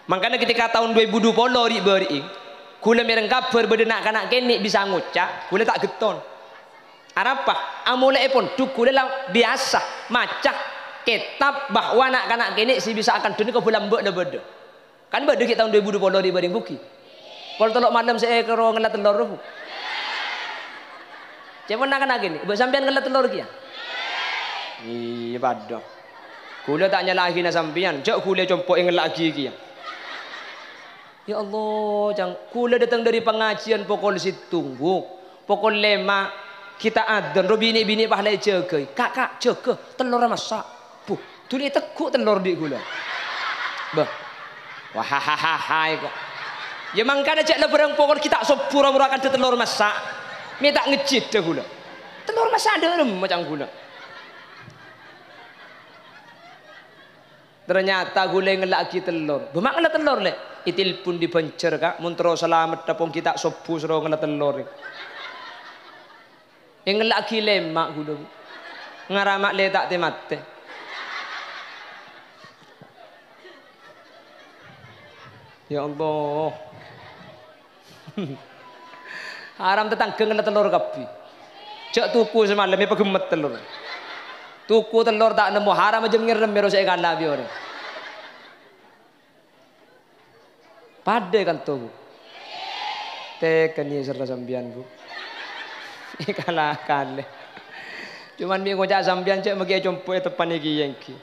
Makanya ketika tahun 2020 di beri, kula mereng kabar berdenak kanak kene bisa ngucap, kula tak geton. Arapa? Amulai pun tu kula lah biasa macak kitab bahwa anak kanak kene si bisa akan dunia ke bulan berde. Kan berde kita tahun 2020 di beri buki. Kalau telok malam saya kero ngelat telur bu. Cuma nak kanak kene, buat sampean ngelat telur kia. Iya pada. Kula tak nyalahi na sampean, jauh kula compok yang lagi kia. Ya Allah, jangan kula datang dari pengajian pokok situnggu, pokok lema kita adan, robi bini pahalai jaga, kakak jaga, telur masak, bu, tu ni tekuk telur di kula, bah, wahahaha, kok, ya mangkana cek lebarang pokok kita pura-pura kan telur masak, minta ngecit dah kula, telur masak ada macam kula. Ternyata gula ngelaki telur. Bemak ngelat telur le. Itil pun dibancer kak. Muntro selamat dapong kita sopu suruh ngelat telur. Yang ngelaki lemak gula. Ngaramak le tak temate. Ya Allah. Haram tetangga ngelat telur kapi. Cak tuku semalam ya pegemet telur. Tuku telur tak nemu haram aja ngirim biar saya kalah biar. Pada kan tuh. Tekan ni serta sambian bu. Kalah kalah. Cuman minggu cak sambian cak magi jompo tepan iki yengki.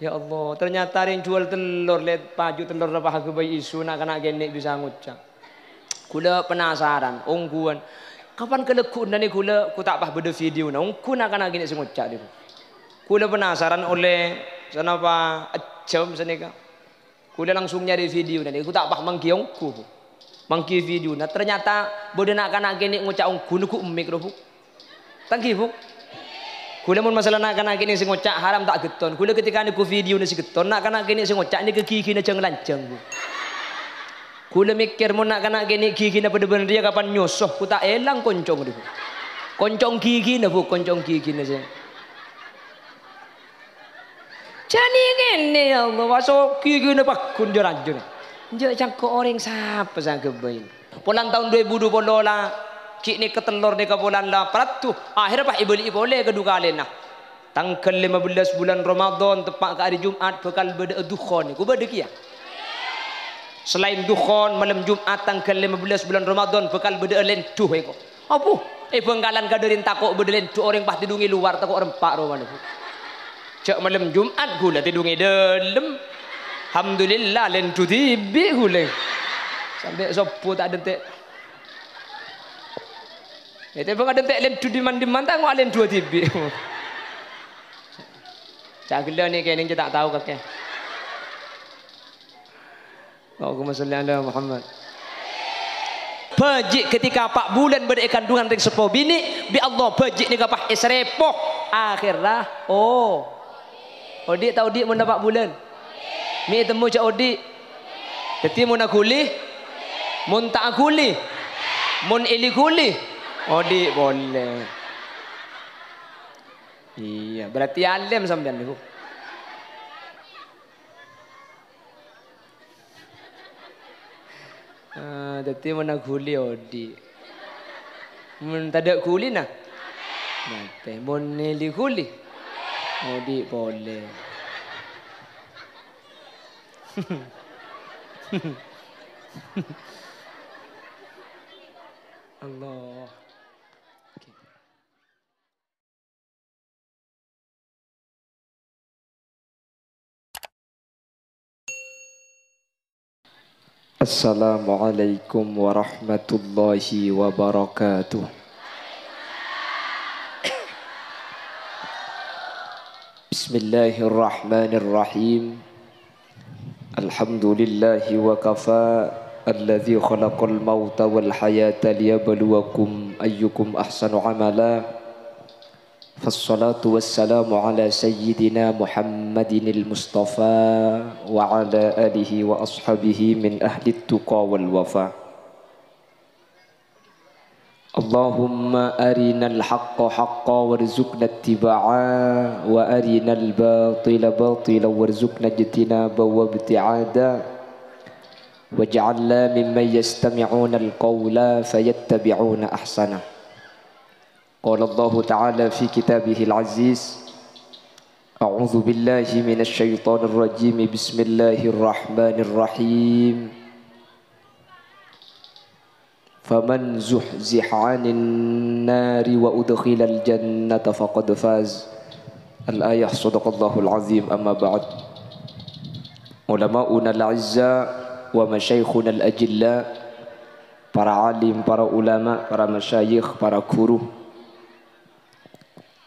Ya Allah, ternyata yang jual telur lihat paju telur apa harga bayi isu nak kena genek bisa ngucap. Kula penasaran, ongguan. Kapan kelekun nani kula ku tak pah beda video na ongku nak kena genek sengucap dia. Kula penasaran oleh kenapa jam senika. Kula langsung nyari video nanti. Aku tak paham mangkiongku. Mangki video. Nah ternyata bodoh nak kanak kini ngucap ongku nuku umik roh. Tangki bu. Kula mun masalah nak kanak kini si ngucap haram tak geton. Kula ketika niku video ni si geton nak kanak kini si ngucap ni ke gigi na jeng lancang bu. Kula mikir mun nak kanak kini gigi na bener-bener dia kapan nyosoh. Ku tak elang koncong bu. Koncong gigi na bu. Koncong gigi na saya. Jadi gini ya Allah, masuk gigi ni pakun jalan-jalan. Jangan cangkuk orang siapa sangka bayin. Pulang tahun 2020 lah, cik ni ketelur ni ke bulan lah. Peratu, akhirnya pak ibu boleh kedua kali nah. Tanggal 15 bulan Ramadan tepat ke hari Jumat bekal beda dukhon. Ku beda kia. Selain dukhon malam Jumat tanggal 15 bulan Ramadan bekal beda lentuh eko. Apa? Bengkalan kadarin takut beda lentuh orang pah tidungi luar takut rempak roman. Cak malam Jumat gula tidungi dalam. Alhamdulillah lentu tibi gula. Sampai sopo tak ada tek. Itu pun ada tek lentu di man tak ngok lentu tibi. Cak gula ni kayaknya kita tak tahu kakek. Allahumma salli ala Muhammad. Bajik ketika 4 bulan berkandungan ring sepo bini bi Allah bajik ni kapah isrepoh akhirlah oh Odik tahu dik mun 4 bulan. Mi temu cak odik. Dadi mun akuli, mun tak akuli, mun ili kuli, odik boleh. Iya, berarti alim sampean niku. Dadi mun akuli odik. Mun tak kuli nah. Mate mun ili kuli. Odik boleh. Allah. Assalamualaikum warahmatullahi wabarakatuh. Bismillahirrahmanirrahim. Alhamdulillahi wa kafa alladhi khalaqal mauta wal hayata liyabluwakum ayyukum ahsanu amala. Fassalatu wassalamu ala sayyidina Muhammadinil Mustafa wa ala alihi wa ashabihi min ahli tuqa wal wafa. Allahumma arinal haqqa haqqa warzuqna ittiba'a wa arinal batila batila warzuqna ijtinaba wa ibti'ada واجعلنا ممن يستمعون القول فيتبعون أحسنه. قال الله تعالى في كتابه العزيز: أعوذ بالله من الشيطان الرجيم بسم الله الرحمن الرحيم فمن زحزح عن النار وأدخل الجنة فقد فاز. الآية. صدق الله العظيم. أما بعد. علماؤنا الأعزاء ومشايخنا الأجلاء, para alim, para ulama, para masyayikh, para guru,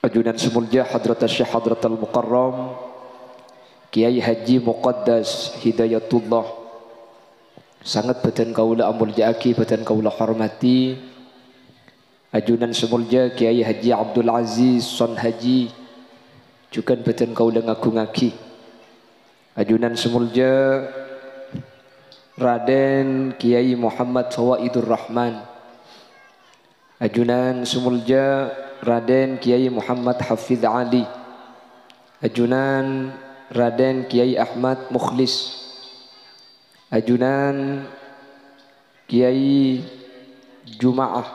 ajunan semulja Hadrat Syekh Hadrat Al-Mukarram Kiai Haji Muqaddas Hidayatullah, sangat beten kaula amul jaaki, beten kaula hormati. Ajunan semulja Kiai Haji Abdul Aziz Son Haji, juga beten kaula ngaku-ngaki. Ajunan semulja Raden Kiai Muhammad Fawaidur Rahman, ajunan semulja Raden Kiai Muhammad Hafidh Ali, ajunan Raden Kiai Ahmad Mukhlis, ajunan Kiai Jumaah,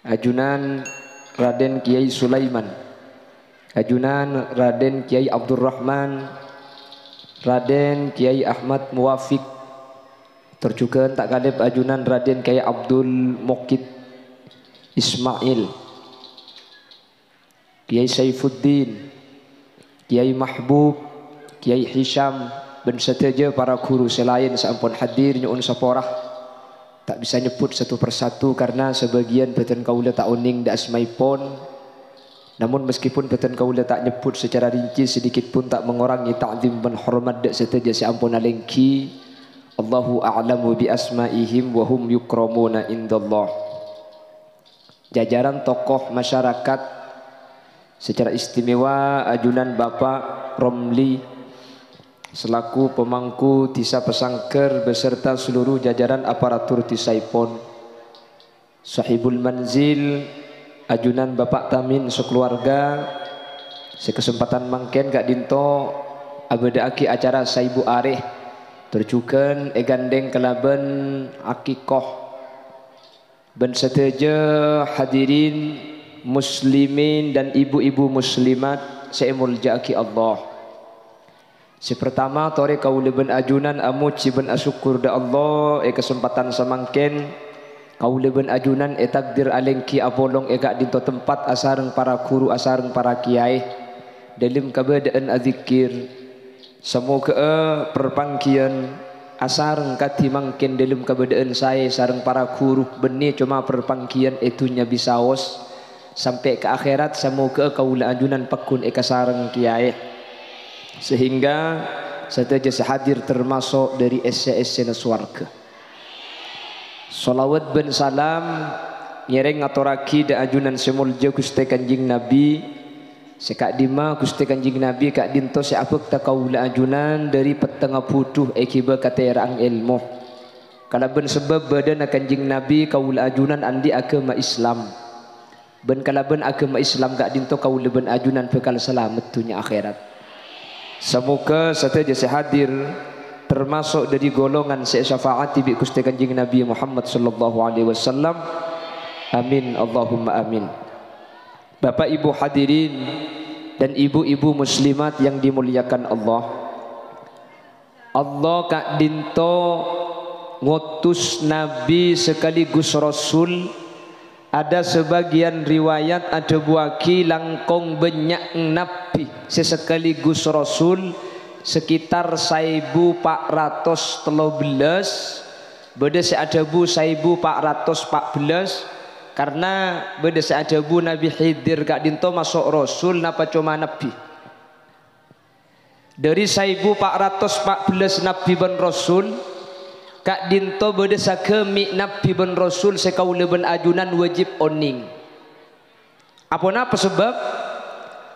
ajunan Raden Kiai Sulaiman, ajunan Raden Kiai Abdurrahman, Raden Kiai Ahmad Muwafiq, terjugan tak kalib ajunan Raden Kiai Abdul Mokid Ismail, Kiai Saifuddin, Kiai Mahbub, Kiai Hisham, dan seteja para guru selain sampun hadir nyuun saporah. Tak bisa nyebut satu persatu karena sebagian beten kaula tak uning da asmaipun. Namun meskipun beten kaula tak nyebut secara rinci, sedikit pun tak mengurangi ta'zim dan hormat dak seteja sampun alengki. Allahu a'lamu bi asmaihim wa hum yukramuna indallah. Jajaran tokoh masyarakat secara istimewa ajunan Bapak Romli selaku pemangku Desa Pesangker beserta seluruh jajaran aparatur Desaipun, sahibul manzil ajunan Bapak Tamin sekeluarga, sekesempatan mangken Kak Dinto abadaaki acara Saibu Areh terjukan egandeng kelaban akikoh ben seteja hadirin muslimin dan ibu-ibu muslimat seemul jaki Allah. Sepertama tore kaula ben ajunan amuci ben asyukur da Allah kesempatan samangken kaula ben ajunan takdir alengki abolong Kak Dinto tempat asareng para guru, asareng para kiai dalam kabadaan azikir. Semoga perpangkian asareng kati mangken dalam kabadaan saya sareng para guru benih cuma perpangkian itunya bisaos sampai ke akhirat. Semoga kaula ajunan pekun sareng kiai sehingga seteja sehadir termasuk dari SCSC Naswarga. Salawat ben salam nyereng aturaki da ajunan semulja Gusti Kanjing Nabi sekak dima Gusti Kanjing Nabi Kak Dinto seapek ta kaula ajunan dari petengah putuh ekiba katerang ilmu. Kalau ben sebab badan Kanjing Nabi kaula ajunan andi agama Islam. Ben kalau ben agama Islam Kak Dinto kaula ben ajunan bekal selamat dunia akhirat. Semoga seteja sehadir termasuk dari golongan syafaati bi Gusti Kanjeng Nabi Muhammad sallallahu alaihi wasallam. Amin Allahumma amin. Bapak Ibu hadirin dan ibu-ibu muslimat yang dimuliakan Allah. Allah Kak Dinto ngutus nabi sekaligus rasul. Ada sebagian riwayat ada buaki langkong banyak nabi sesekaligus rasul sekitar 1413 beda seadabu 1414 karena beda seadabu Nabi Khidir Kak Dinto masuk rasul napa cuma nabi. Dari 1414 nabi ban rasul Kak Dinto beda sakemi nabi ban rasul sekaula ban ajunan wajib oning. Apa sebab?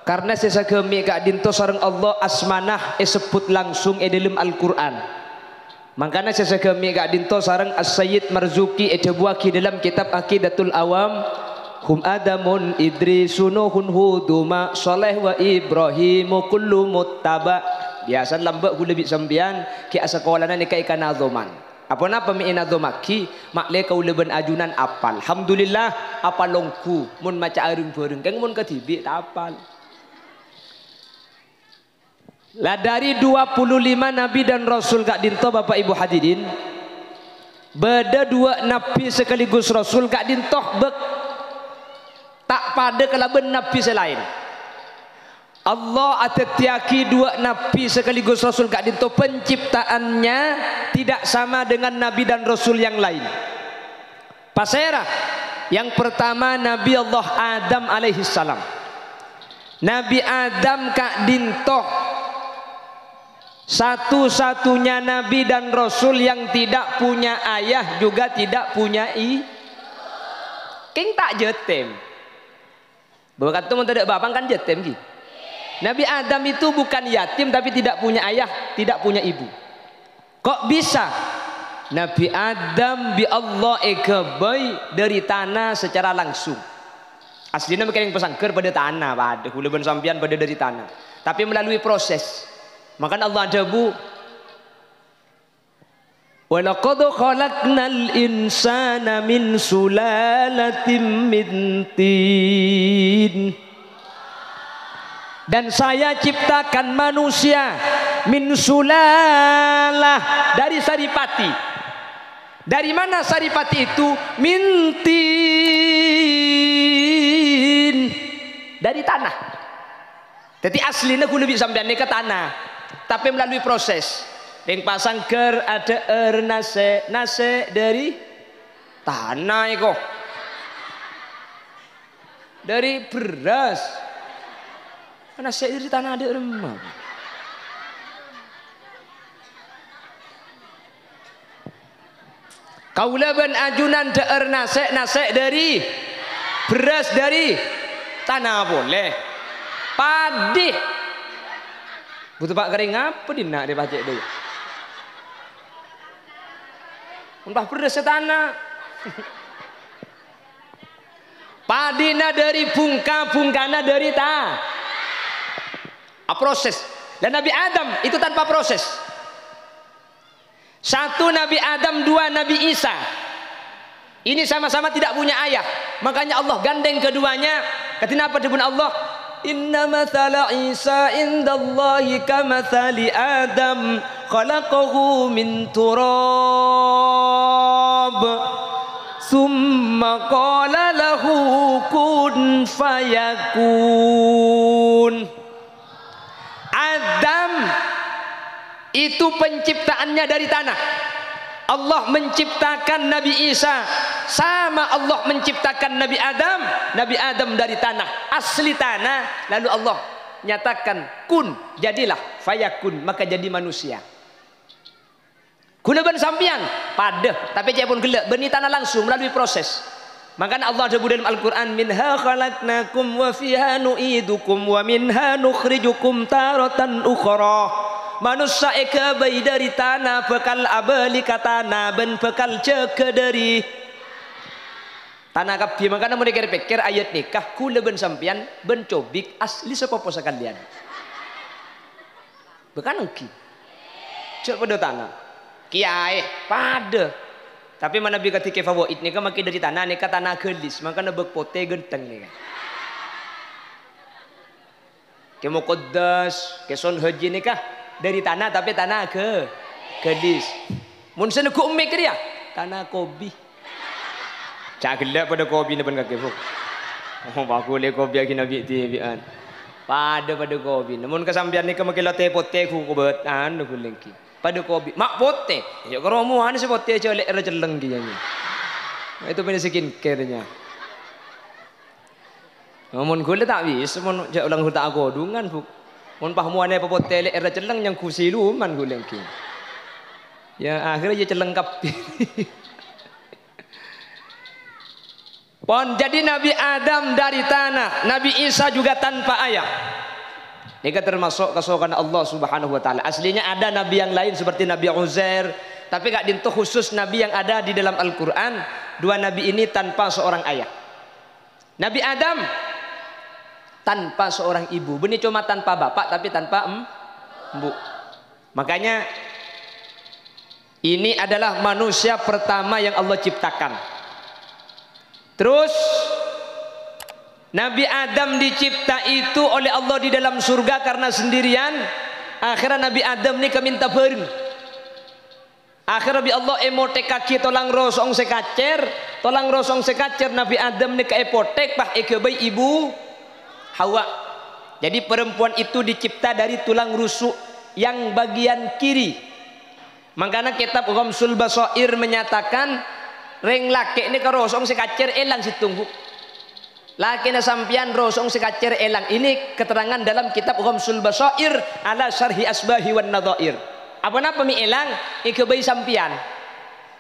Karena sesagemi Kak Dinto sareng Allah asmanah sebut langsung dalam Al-Quran. Makanya sesagemi Kak Dinto sareng As-Sayyid Marzuki edabuaki dalam kitab Aqidatul Awam. Hum Adamun Idrisu Nuhun Huduma Saleh wa Ibrahimu kullu muttaba. Biasa lambak ku lebih sambian ki sekolah ni kai kanazoman. Apa napa mi inazomaki makle kau leben ajunan apal. Alhamdulillah apalongku mun maca areng bareng keng mun ketibi tak apal. Lah dari 25 nabi dan rasul gak dinto Bapak Ibu hadirin. Beda 2 nabi sekaligus rasul gak dintoh bek tak pada kalaben nabi selain. Allah atetiaki 2 nabi sekaligus rasul gak dinto penciptaannya tidak sama dengan nabi dan rasul yang lain. Pasera yang pertama Nabi Allah Adam alaihi salam. Nabi Adam kak dintoh satu-satunya nabi dan rasul yang tidak punya ayah juga tidak punya king tak jetem. Bapak kata tidak bapak kan jetem ki. Nabi Adam itu bukan yatim tapi tidak punya ayah, tidak punya ibu. Kok bisa? Nabi Adam bi Allah ekabai dari tanah secara langsung. Aslinya mereka yang pesangker pada tanah, pada hulaban sampian pada dari tanah. Tapi melalui proses. Maka Allah ada bu. Walaqad khalaqnal insana min sulalatin min tin. Dan saya ciptakan manusia min sulalah dari saripati. Dari mana saripati itu? Min tin. Dari tanah. Jadi aslinya aku lebih sampai ke tanah. Tapi melalui proses. Yang pasang ker ada nase dari tanah itu. Dari beras. Nase dari tanah ada remah. Kaula ben ajunan deer nase dari beras dari tanah boleh. Padi. Butuh pak kering apa dina dia pacek dulu. Umpah beras tanah. Padina dari bungkana dari proses. Dan Nabi Adam itu tanpa proses. 1 Nabi Adam, 2 Nabi Isa. Ini sama-sama tidak punya ayah. Makanya Allah gandeng keduanya. Ketika apa dibun Allah? Inna mathala Isa indallahi kamathali Adam khalaqahu min turab summa qala lahu kun fayakun. Adam itu penciptaannya dari tanah. Allah menciptakan Nabi Isa sama Allah menciptakan Nabi Adam. Nabi Adam dari tanah, asli tanah. Lalu Allah nyatakan kun, jadilah, fayakun, maka jadi manusia. Kuleban sampian pada tapi dia pun gelak benih tanah langsung melalui proses. Makanya Allah sebut dalam Al-Quran minha khalaqnakum wa fiha nu'idukum wa minha nukhrijukum taratan ukhra. Manusia eka bayi dari tanah bekal abali ka tanah ben bekal ceke dari tanah kapi. Makanya mereka pikir ayat nikah kula ben sampian ben cobik asli sepopo sekalian. Bukan engki. Cek pada tanah. Kiai pada. Tapi mana bi ketika favorit nikah makin dari tanah nikah tanah gelis. Makanya bekpote genteng nih. Kemo kodas, keson haji nikah dari tanah tapi tanah gelis. Mun sene ku mikir ya tanah kobi. Cak gelap pada kobi depan kaki fuk. Oh bagus le kobi lagi nabi tibian. Pada kobi. Namun kesambian nikah makin lote pote ku kobetan ku lengki. Pada kobi mak pote ya keromuan si pote celek rejeleng dia itu punya skincare-nya. Namun gule tak bisa mun jak ulang huta aku dungan bu mun pahmuane pote lek rejeleng yang kusiluman gulengki ya akhirnya dia celengkap. Pon jadi Nabi Adam dari tanah, Nabi Isa juga tanpa ayah. Ini termasuk kesokan Allah Subhanahu wa taala. Aslinya ada nabi yang lain seperti Nabi Uzair, tapi gak dintuh khusus nabi yang ada di dalam Al-Qur'an. 2 nabi ini tanpa seorang ayah. Nabi Adam tanpa seorang ibu. Benih cuma tanpa bapak tapi tanpa embu. Makanya ini adalah manusia pertama yang Allah ciptakan. Terus Nabi Adam dicipta itu oleh Allah di dalam surga karena sendirian. Akhirnya Nabi Adam ni keminta bareng. Akhirnya bi Allah emotek kaki tolang rosong sekacer, tolang rosong sekacer Nabi Adam ni ke epotek pah ekebai ibu Hawa. Jadi perempuan itu dicipta dari tulang rusuk yang bagian kiri. Makanya kitab Ghamsul Basair menyatakan reng laki ini ke rosong sekacer elang situng bu. Laki na sampian rosong sekacer elang. Ini keterangan dalam kitab Ghamsul Basair ala syarhi asbahi wan nadhair. Apa-apa mi elang ikebai sampian.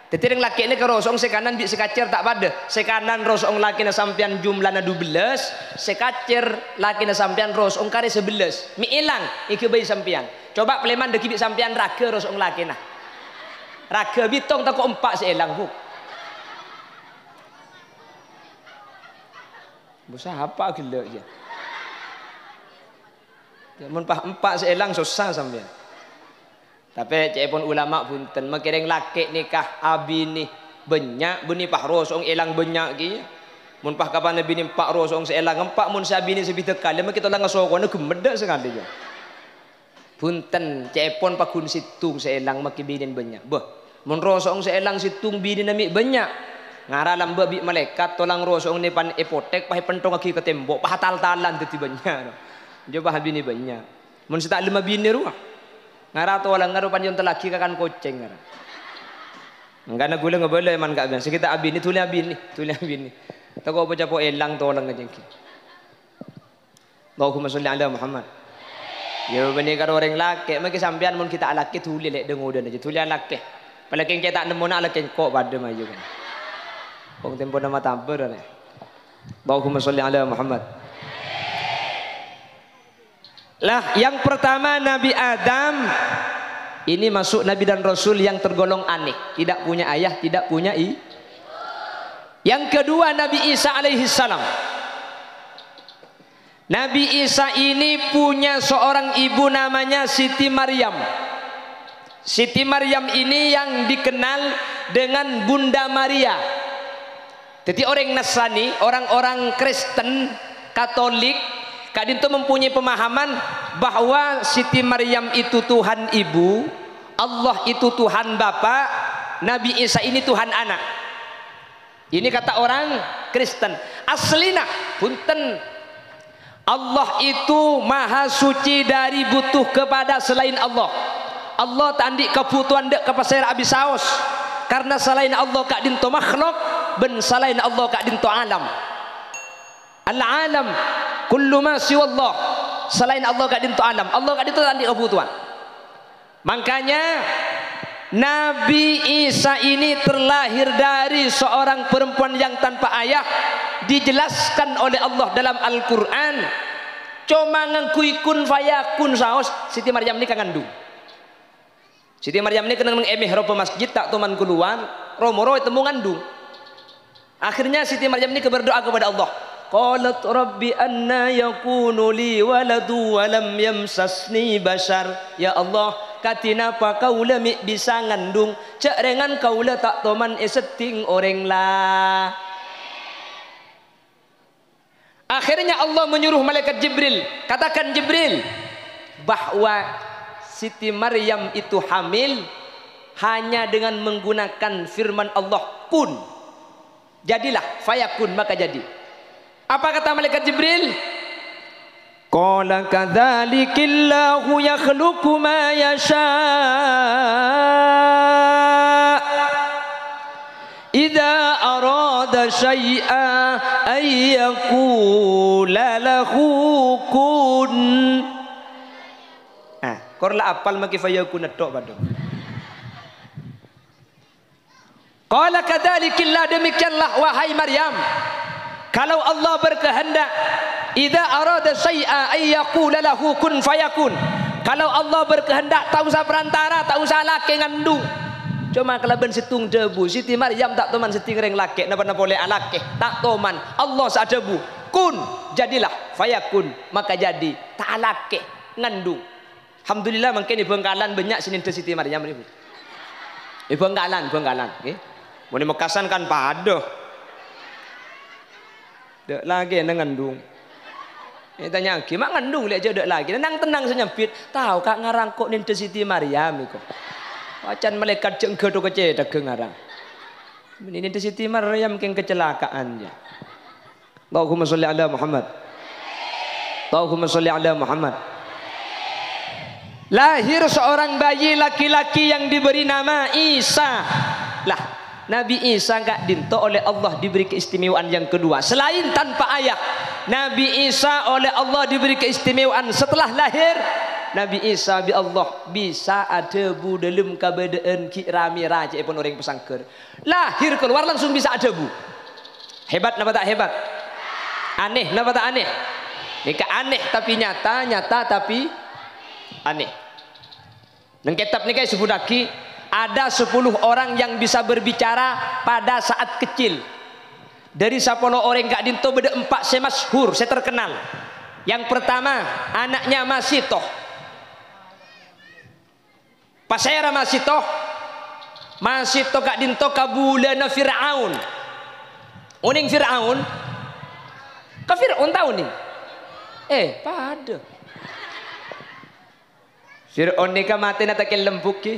Tetireng laki ini ke rosong sekanan bi sekacer tak pada. Sekanan rosong laki na sampian jumlahna 12, sekacer laki na sampian rosong kare 11. Mi elang ikebai sampian. Coba peleman deki bi sampian raga rosong laki nah. Raga bitong tak ko 4 seelang bu. Besar apa gila je. Mun pah 4 seelang susah sampean. Tapi cepon ulama punten makireng laki nikah abi ni banyak beni pah rosong elang banyak ki. Mun pah kapan nabi ni 4 rosong seelang 4 mun sabi ni sebita kali mak kita lang sokone gemedek sekali je. Punten cepon pah kun situng seelang mak binin banyak. Beh mun rosong seelang situng binin nami banyak. Ngaralam babi malaikat tolang rosong ni pan epotek pah pentong kaki ke tembok pah tal-talan teti banyak. Coba habini banyak. Mun sita 5 bini ruah. Ngara to lang ngaro panjon telaki kakan koceng ngara. Ngana gula ngabele man ka ben. Sekita abini tulia abini, tulia abini. Tako apa capo elang to lang ngajengki. Allahumma sholli ala Muhammad. Ya bani karo orang laki, maki sampean mun kita laki tuli lek dengodan aja tulia laki. Palaking kita nemu nak laki kok pada maju kan. Wong tempo nama tampur ne. Allahumma sholli ala Muhammad. Lah yang pertama Nabi Adam ini masuk Nabi dan Rasul yang tergolong aneh, tidak punya ayah, tidak punya ibu. Yang kedua Nabi Isa alaihi salam. Nabi Isa ini punya seorang ibu namanya Siti Maryam. Siti Maryam ini yang dikenal dengan Bunda Maria. Jadi orang Nasrani, orang-orang Kristen, Katolik, kadin itu mempunyai pemahaman bahwa Siti Maryam itu Tuhan ibu, Allah itu Tuhan bapa, Nabi Isa ini Tuhan anak. Ini kata orang Kristen. Aslina, punten, Allah itu maha suci dari butuh kepada selain Allah. Allah tak andik kebutuhan dek kepasair abis saos. Karena selain Allah kak dinto makhluk, ben selain Allah kak dinto alam. Al-alam kullu ma siwa Allah. Selain Allah kak dinto alam. Allah kak dinto andik kebutuhan. Makanya Nabi Isa ini terlahir dari seorang perempuan yang tanpa ayah. Dijelaskan oleh Allah dalam Al-Quran. Cuma ngangkui kun fayakun saos. Siti Maryam ini kangandung. Siti Maryam ini kena mengemeh ropa masjid tak teman keluar. Romoro itu mengandung. Akhirnya Siti Maryam ini berdoa kepada Allah. Qalat rabbi anna yakunu li waladu wa lam yamsasni bashar. Ya Allah, katina pa kaula mi bisa ngandung. Cak rengan kaula tak toman eseting orang lah. Akhirnya Allah menyuruh malaikat Jibril, katakan Jibril bahwa Siti Maryam itu hamil hanya dengan menggunakan firman Allah kun. Jadilah, fayakun, maka jadi. Apa kata malaikat Jibril? Qala kadzalikillahu yakhluqu ma yasha. Idza arada syai'an ay yaqula lahu kun. Korla apal maki fayakun tok padung. Qala kadzalikillah, demikianlah wahai Maryam. Kalau Allah berkehendak, idza arada syai'a ay yaqula lahu kun fayakun. Kalau Allah berkehendak tak usah perantara, tak usah laki ngandung. Cuma kalau ben situng debu, Siti Maryam tak toman siting reng laki, napa boleh laki, tak toman. Allah sak debu. Kun, jadilah fayakun, maka jadi tak laki ngandung. Alhamdulillah mungkin di Bengkalan banyak sini Siti Maryam ini. Di Bengkalan, nggih. Mun di Mekasan kan padoh. Dek lagi ngandung. Tanya gimana ngandung lihat jodoh lagi. Tenang senyempit. Tahu kak ngarang kok Ninda Siti Maryam iku. Wacan malaikat jeung gedho kecedek ngarang. Ninda Siti Maryam mungkin kecelakaannya. Allahumma sholli ala Muhammad. Allahumma sholli ala Muhammad. Lahir seorang bayi laki-laki yang diberi nama Isa. Lah, Nabi Isa enggak dinto oleh Allah diberi keistimewaan yang kedua selain tanpa ayah. Nabi Isa oleh Allah diberi keistimewaan setelah lahir. Nabi Isa bi Allah bisa ada bu dalam kabadaan kirami raja pun orang pesangker. Lahir keluar langsung bisa ada bu. Hebat napa tak hebat? Aneh napa tak aneh? Nika aneh tapi nyata, nyata tapi aneh. Nang kitab nika disebut lagi ada 10 orang yang bisa berbicara pada saat kecil. Dari 10 orang gak dinto beda 4 saya masyhur, saya terkenal. Yang pertama anaknya Masitoh. Pas saya Masitoh gak dinto kabulana Fir'aun. Uning Fir'aun. Ka Fir'aun tahu nih. Pada. Fir'aun nika mati na takellem buki.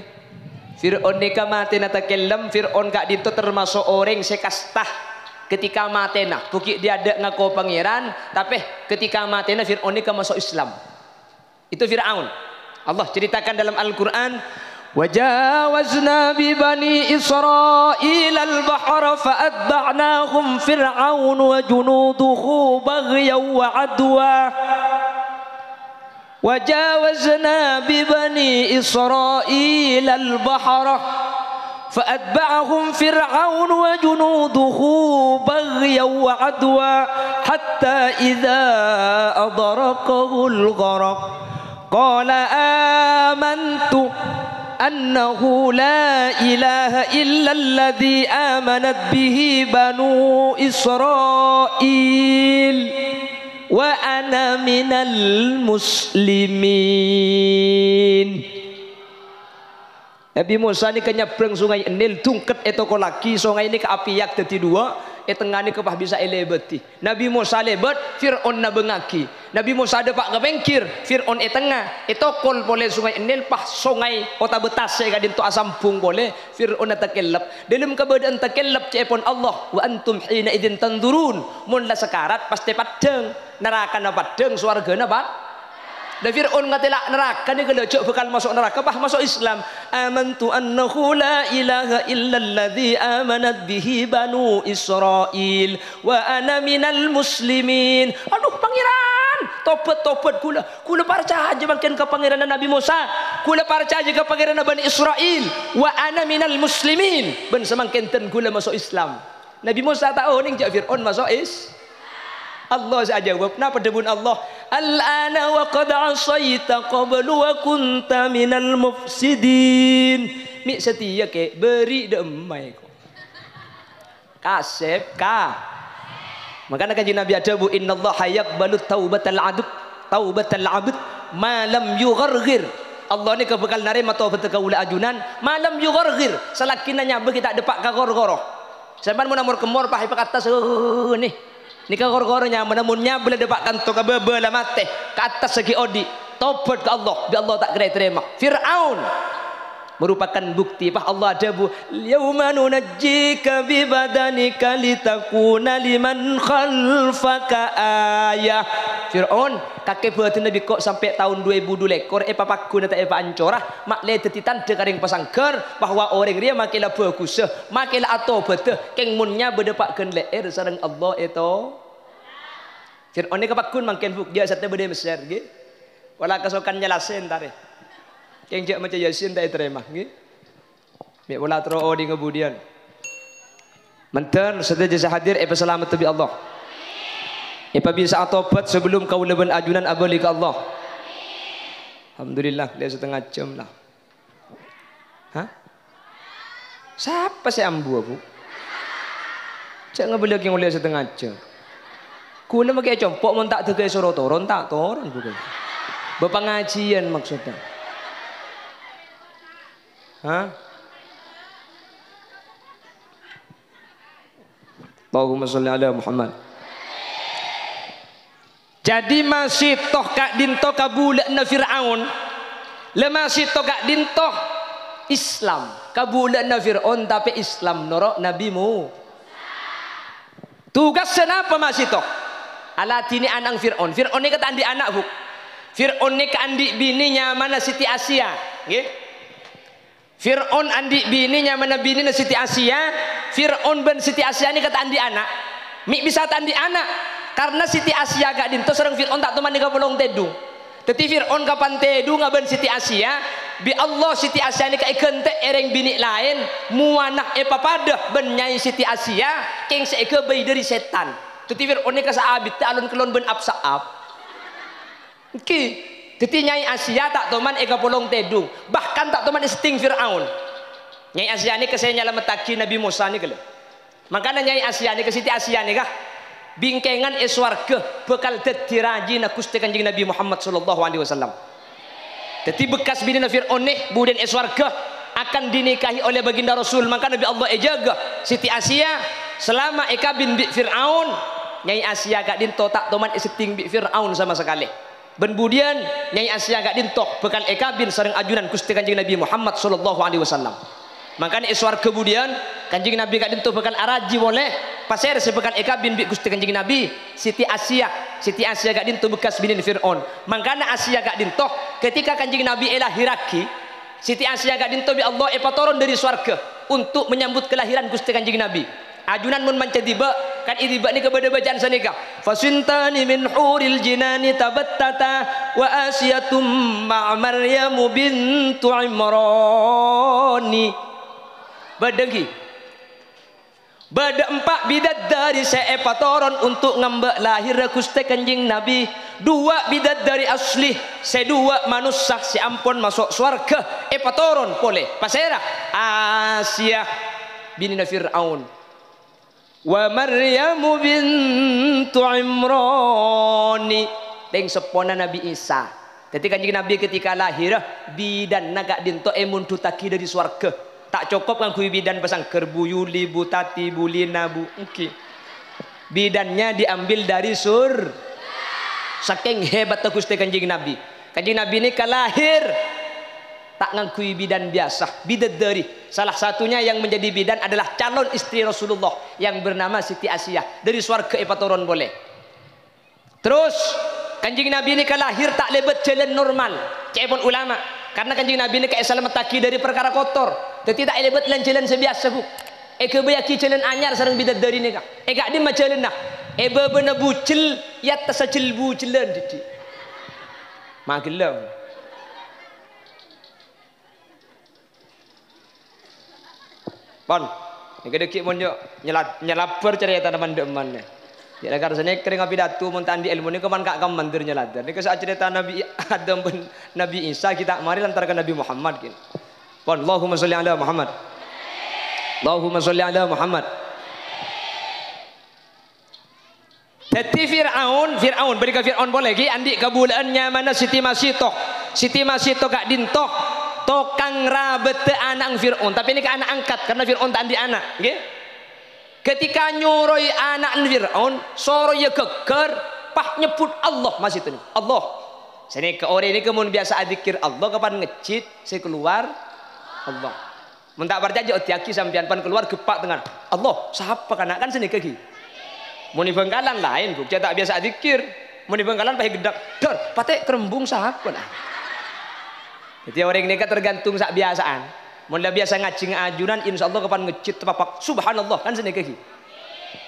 Fir'aun nika mati na takellem. Fir'aun gak dinto termasuk orang sekastah. Ketika matena buki dia ada ngaku pangeran tapi ketika matena Fir'aun ini masuk Islam. Itu Fir'aun. Allah ceritakan dalam Al-Qur'an, "Wajawazna bi bani Israil al-bahra fa'atba'nahum Fir'aun wa junuduhu baghyan wa 'adwa." Wajawazna bi bani Israil al-bahra فأتبعهم فرعون وجنوده بغيا وعدوا حتى إذا أدركه الغرق قال آمنت أنه لا إله إلا الذي آمنت به بنو إسرائيل وأنا من المسلمين. Nabi Musa ini kenyebrang sungai Nil tungket etoko lagi sungai ini keapiak dadi dua tengah ini kepah bisa elebeti. Nabi Musa lebet Fir'aun na bengaki. Nabi Musa ada pak ngepengkir Fir'aun tengah etokol boleh sungai Nil pah sungai kota betas saya kadin to asampung boleh Fir'aun na takellap dalam keberadaan takellap cepon Allah wa antum hina idin tandurun mun la sekarat pasti padeng neraka na padeng swarga na pat. Dan Fir'aun ngatela neraka ni kelejok bakal masuk neraka pah masuk Islam. Amantu annahu la ilaha illalladzi amanat bihi banu Israil wa ana minal muslimin. Aduh pangeran, tobat kula percaya makin ke pangeran Nabi Musa, kula percaya ke pangeran Bani Israil wa ana minal muslimin. Ben semakin ten kula masuk Islam. Nabi Musa tahu ning jak Fir'aun masuk Allah saja jawab napa debun Allah al-ana wa qad asaita qablu wa kunta minal mufsidin. Mi setia ke beri demai kok kasep ka makanya kanjeng Nabi ada bu innallaha yaqbalu taubatal abd ma lam yugharghir. Allah ni kebekal narima taubat kaula ajunan malam yugharghir salakinanya bagi tak depak ka gor-goro sampean mun amur kemor pahi pakata nih ni kagor-gornya menemunnya boleh dapatkan to kabebe la mate ke atas segi odi tobat ke Allah bi Allah tak kira terima. Fir'aun merupakan bukti bah Allah ada bu yauma nunajjika bi badanika litakuna liman khalfaka ayah. Fir'aun kakek buat Nabi kok sampai tahun 2000 lekor papaku nata ancorah mak le teti tanda karing pasangker bahwa orang dia makilah bagus makilah atau betul keng munnya berdepakkan leer sareng Allah itu. Fir'aun ni kapakun makin buk dia satnya berde mesir gitu wala kasokan jelasin tare keng jak macam yasin tak terima gitu mi wala tro di kemudian menten setelah jasa hadir selamat tebi Allah bisa tobat sebelum kau leban ajunan abali ke Allah. Alhamdulillah dia setengah jam lah. Hah? Siapa sih ambu aku? Jangan beli yang mulai setengah jam. Kuna makai compok montak tegay suruh toron tak toron bukan. Bapak ngajian maksudnya. Hah? Allahumma sholli ala Muhammad. Jadi masih toh kak dinto kabulana Fir'aun. Le masih toh kak dinto Islam kabulana Fir'aun tapi Islam norok nabimu. Tugas kenapa masih toh? Alatini anang Fir'aun. Fir'aun ni kata andi anak buk. Fir'aun ni ke andi bininya mana Siti Asia. Okay? Fir'aun andi bininya mana bini Siti Asia. Fir'aun ben Siti Asia ni kata andi anak. Mi bisa andi anak. Karena Siti Asia gak dinto serang Fir'aun tak teman ka pelong tedu. Tetapi Fir'aun kapan tedu ngaben Siti Asia, bi Allah Siti Asia ni ka ikente ereng bini lain, muanak papadah ben nyai Siti Asia, keng seike bayi dari setan. Tetapi Fir'aun ni ka saabit alun kelon ben apsaab. Ki, tetapi nyai Asia tak teman ka pelong tedu, bahkan tak teman sting Fir'aun. Nyai Asia ni kesenya lametaki Nabi Musa ni kele. Makanya nyai Asia ni ke Siti Asia ni kah? Bingkengan eswarga bekal dadi rajina Gusti Kanjeng Nabi Muhammad sallallahu alaihi wasallam. Dadi bekas bini Fir'aun nih budin eswarga akan dinikahi oleh baginda Rasul. Maka Nabi Allah jaga Siti Asia selama eka bin Fir'aun. Nyai Asia gak dinto tak toman seting bi Fir'aun sama sekali. Ben budian Nyai Asia gak dinto bekal eka bin sareng ajunan Gusti Kanjeng Nabi Muhammad sallallahu alaihi wasallam. Makanya eswar kemudian Kanjeng Nabi gak dinto bekal araji boleh pasir sebekal eka bin Gusti Kanjeng Nabi Siti Asia gak dinto bekas binin Fir'aun. Makanya Asia gak dinto ketika Kanjeng Nabi lahiraki Siti Asia gak dinto bi Allah turun dari swarga untuk menyambut kelahiran Gusti Kanjeng Nabi. Ajunan mun mancadiba kan idiba ni kepada bacaan sanika fasintani min huril jinani tabattata wa asiyatum ma maryamu bintu imrani. Badagi bada empat bidat dari seepatoron untuk ngambek lahir Gusti Kanjeng Nabi. Dua bidat dari asli sedua manusia si ampun masuk swarga epatoron boleh pasera Asia binina Fir'aun wa Maryamu bintu Imrani deng sepona Nabi Isa. Jadi Kanjeng Nabi ketika lahir bidan nagak dinto emun tutaki dari swarga. Tak cukup kan kui bidan pasang kerbu Yuli Butati Bulina Bu Engki. Bidannya diambil dari sur. Saking hebat Gusti Kanjeng Nabi. Kanjeng Nabi ini kalahir tak ngangkui bidan biasa, bidadari. Salah satunya yang menjadi bidan adalah calon istri Rasulullah yang bernama Siti Asia. Dari swarga epatoron boleh. Terus Kanjeng Nabi ini kalahir tak lebet jalan normal. Cepon ulama. Karena Kanjeng Nabi ini kayak selamataki dari perkara kotor. Jadi tak lebet jalan sebiasa bu. Eka bayaki jalan anyar sareng bidadari ni kak. Eka di majalan nah. Eba bena bucil ya tasajil bucilan didi. Magelang. Pon, ini kedekik pun yuk nyelapar cerita teman-teman. Ya agar sana kering api datu montan di ilmu ni keman kak mandir nyelatar. Ini kesaat cerita Nabi Adam pun Nabi Isa kita mari lantarkan Nabi Muhammad kin. Pon, Allahumma sholli ala Muhammad. Allahumma sholli ala Muhammad. Jadi Fir'aun beri ke Fir'aun boleh ki andi kabulaannya mana Siti Masitoh kak dintoh tokang rabete anak Fir'aun, tapi ini ke anak angkat karena Fir'aun tak andi anak, okay? Ketika nyuroi anak Fir'aun, soro ya geger, pah nyebut Allah masih itu, Allah. Sini ke orang ini kemun biasa adzikir Allah, kapan ngecit, saya keluar Allah. Mentak berjanji otiaki sampean pan keluar gepak dengan Allah, siapa kanak kan sini kegi. Muni bengkalan lain, buk tak biasa adzikir, muni bengkalan pakai gedak, dor, patek kerembung siapa nah. Jadi orang ini kan tergantung sak biasaan. Mula biasa ngajing ajunan, insya Allah kapan ngecit tepapak subhanallah kan sini kaki.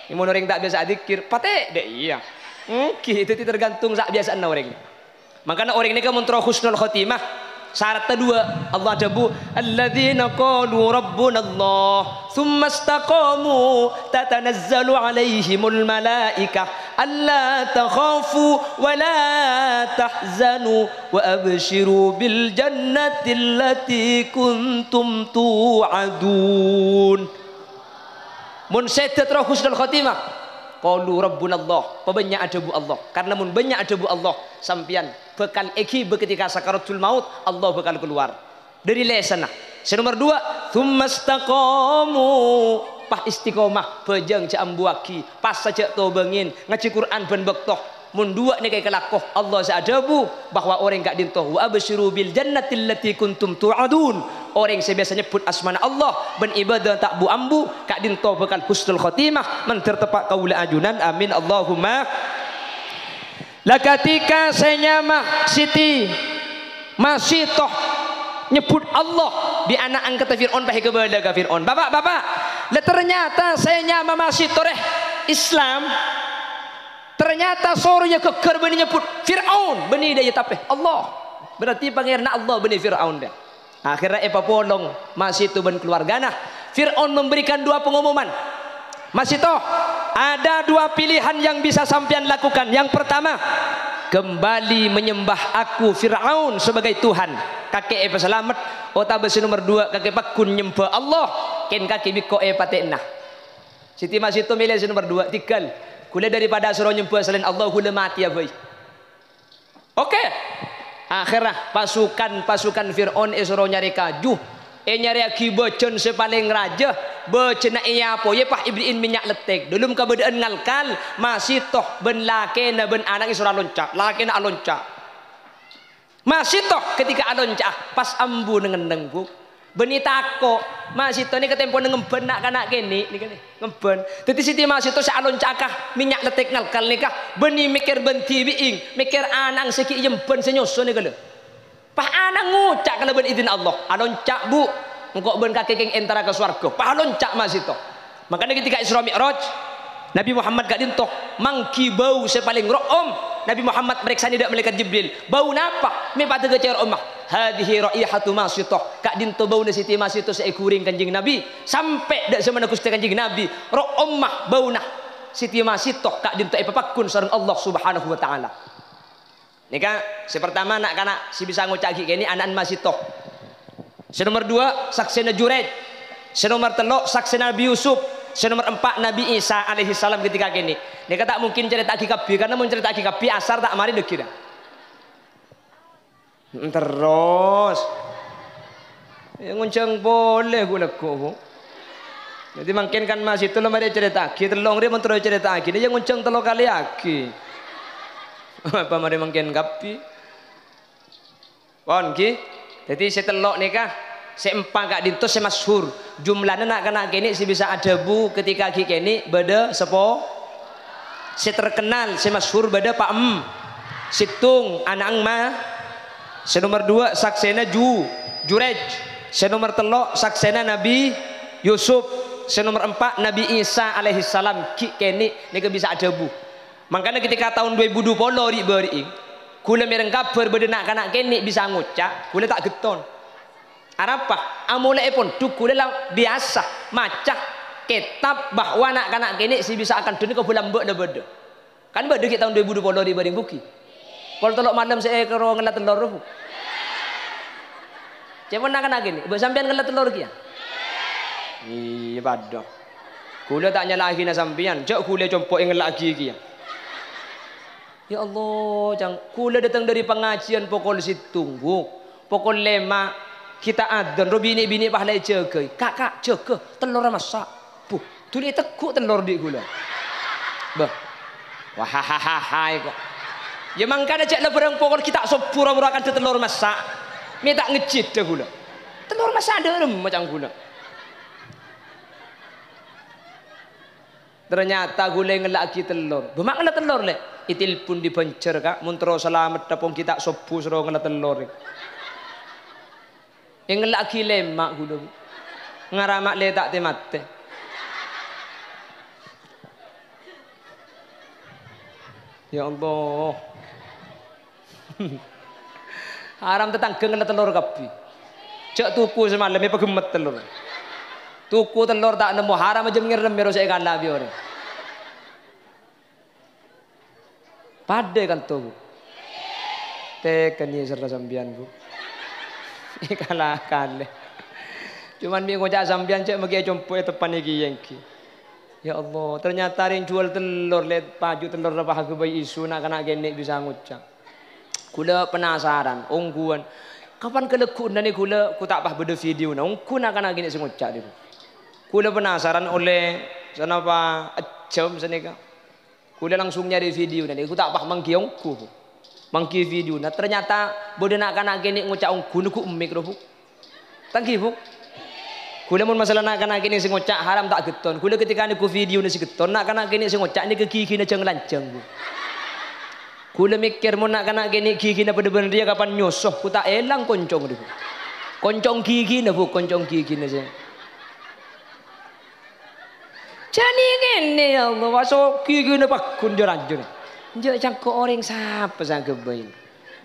Ini orang tak biasa adzikir, pate deh iya. Itu tergantung sak biasaan orang. Makanya orang ini kan mentro husnul khotimah. Syarat kedua Allah jabu alladzina qalu rabbuna Allah thumma istaqamu tatanazzalu alaihimul malaikah alla takhafu wa la tahzanu wa abshiru bil jannati allati kuntum tu'adun. Mun sedet roh husnul khotimah qalu rabbuna Allah, banyak adabu Allah. Karena mun banyak adabu Allah sampian bekal eki ketika sakaratul maut Allah bakal keluar dari lesana Nomor 2, tsumastaqamu. Pah istiqomah bejeng ca ambuaki, pas saja to bengin ngaji Quran ben bektoh. Mun dua ni kayak kelakoh Allah seadabu bahwa orang gak dintoh wa absyiru bil jannatil lati kuntum tu'adun. Orang sebiasa nyebut asmana Allah ben ibadah tak bu ambu gak dintoh bekal husnul khotimah mentertepak kaula ajunan amin Allahumma. Lah ketika saya nyamah Siti masih toh nyebut Allah di anak angkat Fir'aun pakai kepada Fir'aun. Bapak-bapak, lah ternyata saya nyamah masih toreh Islam. Ternyata sorenya keker beni nyebut Fir'aun beni dia tapeh Allah. Berarti pangeran Allah beni Fir'aun dia. Akhirnya polong masih itu ben keluargana. Fir'aun memberikan dua pengumuman. Masih toh ada dua pilihan yang bisa sampean lakukan. Yang pertama, kembali menyembah aku Fir'aun sebagai Tuhan. Kakek selamat. Otabesi nomor 2 kakek pakun nyembah Allah. Ken kakek biko patenah. Siti masih itu milih nomor 2 tinggal. Kula daripada suruh nyembah selain Allah kula mati ya boy. Oke. Akhirnya pasukan Fir'aun suruh nyari kaju. Nyari aki bocon sepaling raja. Bocona iya apa ya pah ibriin minyak letek. Dulu keberadaan ngalkal masih toh ben laki na ben anak isura loncat. Laki na loncat. Masih toh ketika loncat pas ambu dengan nengku. Benitako masih to ni ketempo ngemben nak kanak kene ni kan ngemben dadi Siti masih to salon cakah minyak letek ngalkal nikah beni mikir benti biing mikir anang seki yemben senyoso ni kala pah anang ngucak kala ben izin Allah alon cak bu engko ben kake keng entara ke swarga pah alon cak masih to makanya ketika Isra Mi'raj Nabi Muhammad gak dintoh mangki bau sepaling ro'om Nabi Muhammad meriksa tidak malaikat Jibril bau napa me pada kecer omah hadhihi raihatu masitoh kak dinto bau na Siti masito sa ikuring kanjing Nabi sampai dak zaman Gusti kanjing Nabi ro'omah bau nah Siti masitoh kak dinto ipapakun sareng Allah Subhanahu wa taala. Nika si pertama nak kana si bisa ngucak kini anak masitoh. Si nomor 2 saksina Jurej. Si nomor 3 saksina Nabi Yusuf. Nomor 4 Nabi Isa alaihi salam ketika kini. Dia tak mungkin cerita kabeh karena mau cerita kabeh asar tak mari dekira. Terus yang nguncang boleh gula ko. Jadi mungkin kan masih itu mari cerita kita telong dia mentero cerita lagi dia nguncang telo kali lagi. Apa mari mungkin kabeh. Pon ki. Jadi setelok nikah seempat gak dintos semasyhur jumlahnya nak kena kini si bisa ada bu ketika kini beda sepo si terkenal semasyhur beda Pak situng anak ma si nomor 2 saksena Jurej si nomor 3 saksena Nabi Yusuf si nomor 4 Nabi Isa alaihi salam kini ni bisa ada bu makanya ketika tahun 2020 beri kula mereng kabar beda nak kena kini bisa ngucap kula tak geton Arapa amulai pun duku dalam biasa macah kitab bahwa nak kanak kini si bisa akan dunia ke bulan beda kan beda kita tahun 2020 di Bading Buki kalau telok malam saya kero ngelat telur rupu cuman nak kanak kini buat sampean ngelat telur kia iya pada kula tak nyalahi na sampean jauh kula compok yang lagi kia ya Allah jang kula datang dari pengajian pokok situng bu pokok lema kita adzan ro bini-bini pahlai jaga kakak jaga telur masak bu tuli tekuk telur di gula bah wahahaha kok ya mangkana cek lebarang pokok kita sepura-pura akan telur masak minta ngecit dah gula telur masak ada macam gula ternyata gula yang lagi telur bemak ngela telur le itil pun dibancer kak muntro selamat dapung kita sopu sero ngela telur yang lagi lemak gula ngaramak le tak temate ya Allah haram tetangga ngela telur kapi cak tuku semalam apa gemet telur tuku telur tak nemu haram aja ngirem mero saya kalah biore pade kan tuh tekani serta sambian bu kalah kalah cuman dia ngocak sambian cek magi compo tepan iki yengki ya Allah ternyata ring jual telur lihat paju telur apa harga bayi isu nak kena genek bisa ngucap kula penasaran ungguan Kapan kelekun nani kula ku tak pah beda video na. Ku nak kana gini sengocak dia. Kula penasaran oleh sanapa jam senika. Kula langsung nyari video nani. Ku tak pah mangkiong ku. Mangki video na ternyata beda nak kana gini ngocak ku nuku emik ro bu. Tangki bu. Kula mun masalah nak kana gini sengocak haram tak geton. Kula ketika niku video ni si geton nak kana gini sengocak ni ke gigi na jeng lanceng bu. Kula mikir mau nak kena gini gigi na bener-bener dia kapan nyosoh ku tak elang koncong dia. Koncong gigi na bu, koncong gigi na saya. Jadi gini ya Allah, masuk gigi na pakun jaran-jaran. Njak cangko orang siapa sang kebain.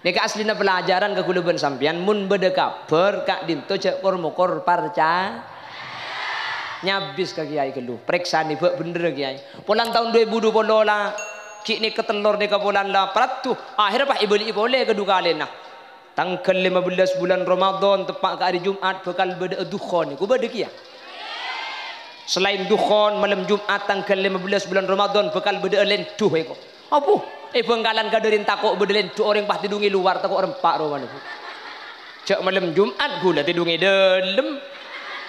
Nek asli na pelajaran ke kula ben sampean mun beda kabar kak dinto cek kormokor parca. Nyabis ke kiai kelu, periksa nih bener kiai. Pulang tahun 2020 lah. Cik ni ketelur ni kabulan lah peratu akhir apa ibeli boleh kedua kali nah tanggal 15 bulan Ramadan tepat ke hari Jumat bakal beda dukhon ni ku beda kia selain dukhon malam Jumat tanggal 15 bulan Ramadan bakal beda lentuh eko apa bengkalan kadarin takok beda lentuh orang pah tidungi luar takok rempak roman cak malam Jumat gula tidungi dalam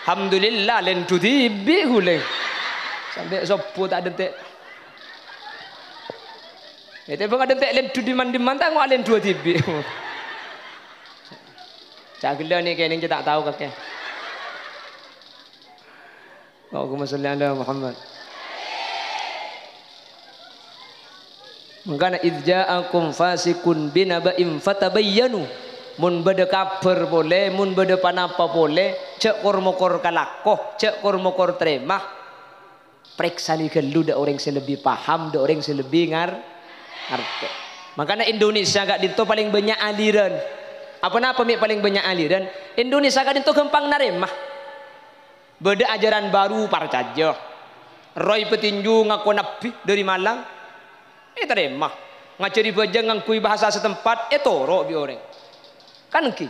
alhamdulillah lentuh tibi gula sampai sopo tak detek. Itu bang ada tak lentu di mana tak ngau lentu tibi. Cak gila ni kayaknya tak tahu kakek. Allahumma salli ala Muhammad. Mengkana idja'akum fasikun binaba'im fatabayyanu. Mun beda kabar boleh, mun beda panapa boleh. Cek kormokor kalakoh, cek kormokor terima. Periksa ni gelu dah orang selebih paham, dah orang selebih ngerti. Makanya Indonesia gak dito paling banyak aliran. Apa mi paling banyak aliran? Indonesia gak dito gampang naremah. Beda ajaran baru parcajo. Roy petinju ngaku nabi dari Malang. Teremah. Ngacari bajang ngangkui bahasa setempat. Toro bi orang. Kan ki.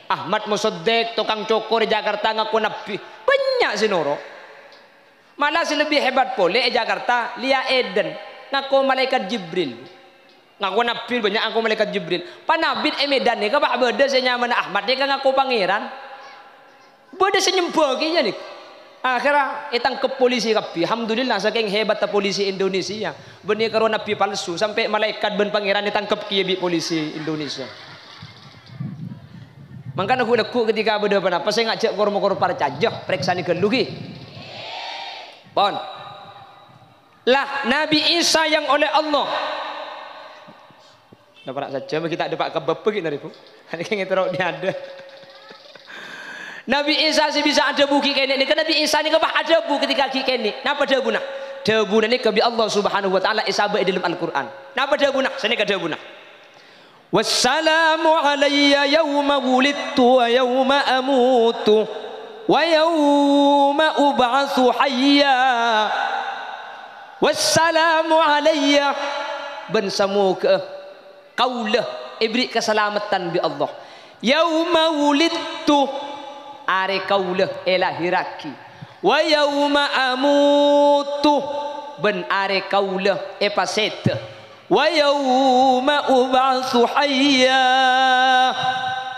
Ahmad Musoddek tukang cokor di Jakarta ngaku nabi. Banyak sinoro. Malah si lebih hebat pole Jakarta Lia Eden. Ngaku malaikat Jibril. Ngaku nabi banyak ngaku malaikat Jibril. Panabit Medan ni kabah beda senyaman Ahmad ni kan ngaku pangeran. Beda senyembah kinya ni. Akhirnya tangkep polisi kabeh. Alhamdulillah saking hebat polisi Indonesia. Benih karo nabi palsu sampai malaikat ben pangeran ditangkep kiye bi polisi Indonesia. Mangkana aku leku ketika beda apa saya ngajak kor-kor parcajah periksa ni gelugi. Pon. Lah Nabi Isa yang oleh Allah dapat saja kita dapat kebab begini dari bu hari ini teruk dia ada Nabi Isa sih bisa ada buki kene ni kan Nabi Isa ni kebah ada bu ketika kene napa debu nak debu ni kebi Allah Subhanahu wa taala isabah dalam Al-Qur'an napa debu nak sini ke debu nak wassalamu alayya yawma wulidtu wa yawma amutu wa yawma ub'atsu hayya wassalamu alayya ben samuka kaulah ibri keselamatan bi Allah yauma wulidtu are kaulah elahiraki wa yauma amutu ben are kaulah paseta wa yauma ub'atsu hayya